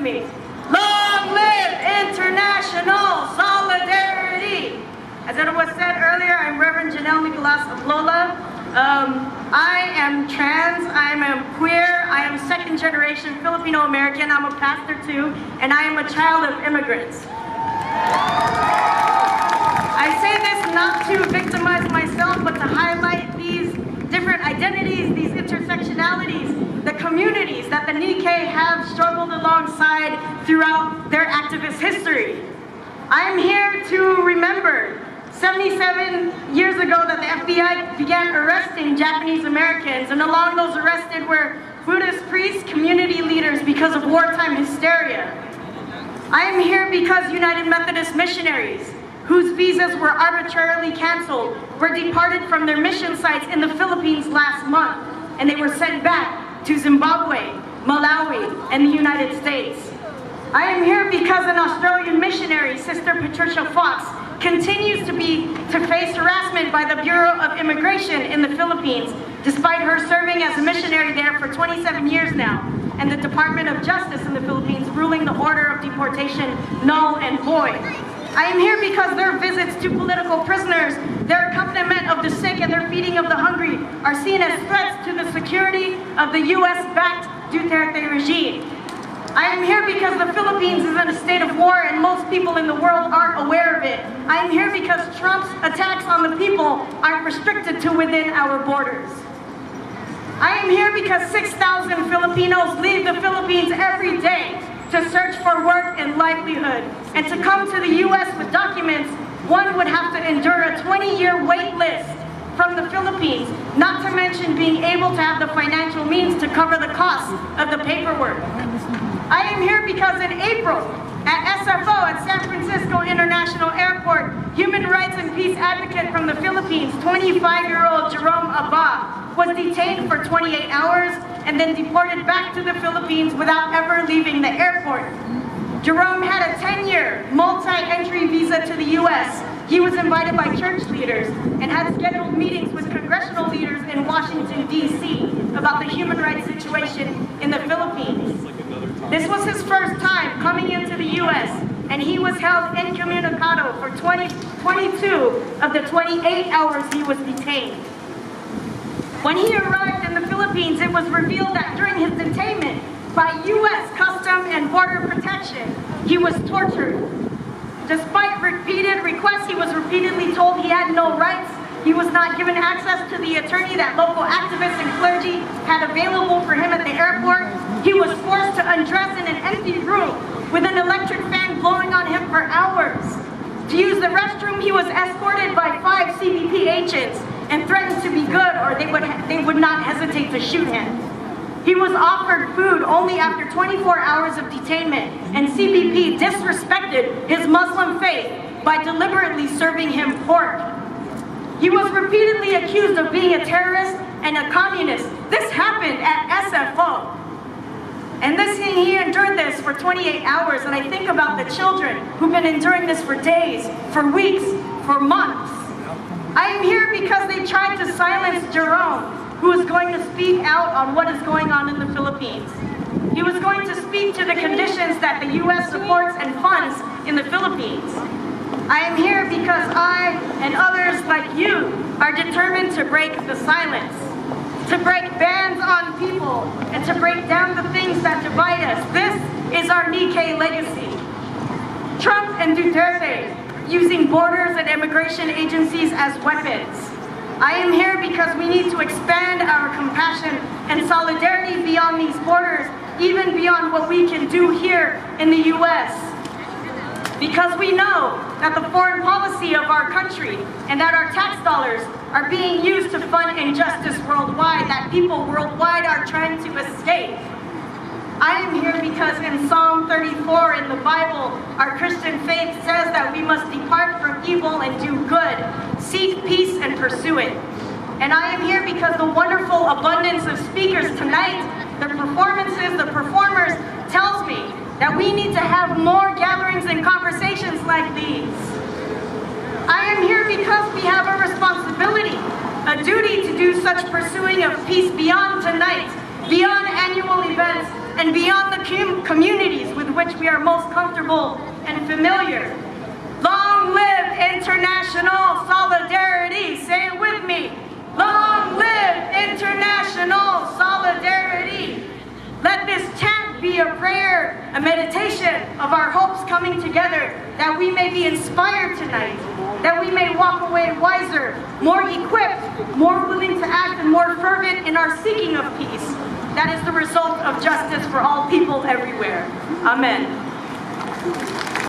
me. Long live international solidarity! As it was said earlier, I'm Reverend Jeanelle Ablola. I am trans, I am queer, I am second generation Filipino American, I'm a pastor too, and I am a child of immigrants. I say this not to victimize myself, but to highlight these different identities, these intersectionalities, the communities that the Nikkei have struggled alongside throughout their activist history. I'm here to remember 77 years ago that the FBI began arresting Japanese Americans, and along those arrested were Buddhist priests, community leaders because of wartime hysteria. I am here because United Methodist missionaries, whose visas were arbitrarily canceled, were departed from their mission sites in the Philippines last month, and they were sent back to Zimbabwe, Malawi, and the United States. I am here because an Australian missionary, Sister Patricia Fox, continues to face harassment by the Bureau of Immigration in the Philippines, despite her serving as a missionary there for 27 years now, and the Department of Justice in the Philippines ruling the order of deportation null and void. I am here because their visits to political prisoners, their accompaniment of the sick, and their feeding of the hungry are seen as threats to the security of the US-backed Duterte regime. I am here because the Philippines is in a state of war and most people in the world aren't aware of it. I am here because Trump's attacks on the people aren't restricted to within our borders. I am here because 6,000 Filipinos leave the Philippines every day to search for work and livelihood. And to come to the US with documents, one would have to endure a 20-year wait list from the Philippines, not to mention being able to have the financial means to cover the cost of the paperwork. I am here because in April, at SFO at San Francisco International Airport, human rights and peace advocate from the Philippines, 25-year-old Jerome Abba, was detained for 28 hours and then deported back to the Philippines without ever leaving the airport. Jerome had a 10-year multi-entry visa to the US. He was invited by church leaders and had scheduled meetings with congressional leaders in Washington, D.C. about the human rights situation in the Philippines. This was his first time coming into the U.S., and he was held incommunicado for 22 of the 28 hours he was detained. When he arrived in the Philippines, it was revealed that during his detainment by U.S. Customs and Border Protection, he was tortured. Despite repeated requests, he was repeatedly told he had no rights. He was not given access to the attorney that local activists and clergy had available for him at the airport. He was forced to undress in an empty room with an electric fan blowing on him for hours. To use the restroom, he was escorted by 5 CBP agents and threatened to be good or they would not hesitate to shoot him. He was offered food only after 24 hours of detainment, and CBP disrespected his Muslim faith by deliberately serving him pork. He was repeatedly accused of being a terrorist and a communist. This happened at SFO. And he endured this for 28 hours, and I think about the children who've been enduring this for days, for weeks, for months. I am here because they tried to silence Jerome, who is going to speak out on what is going on in the Philippines. He was going to speak to the conditions that the U.S. supports and funds in the Philippines. I am here because I and others like you are determined to break the silence, to break bans on people, and to break down the things that divide us. This is our Nikkei legacy. Trump and Duterte using borders and immigration agencies as weapons. I am here because we need to expand our compassion and solidarity beyond these borders, even beyond what we can do here in the U.S. Because we know that the foreign policy of our country and that our tax dollars are being used to fund injustice worldwide, that people worldwide are trying to escape. I am here because in Psalm 34 in the Bible, our Christian faith says that we must depart from evil and do good, seek peace and pursue it. And I am here because the wonderful abundance of speakers tonight, the performances, the performers, tells me that we need to have more gatherings and conversations like these. I am here because we have a responsibility, a duty to do such pursuing of peace beyond tonight, beyond annual events, and beyond the communities with which we are most comfortable and familiar. Long live international solidarity. Say it with me. Long live international solidarity. Let this chant be a prayer, a meditation of our hopes coming together, that we may be inspired tonight, that we may walk away wiser, more equipped, more willing to act, and more fervent in our seeking of peace. That is the result of justice for all people everywhere. Amen.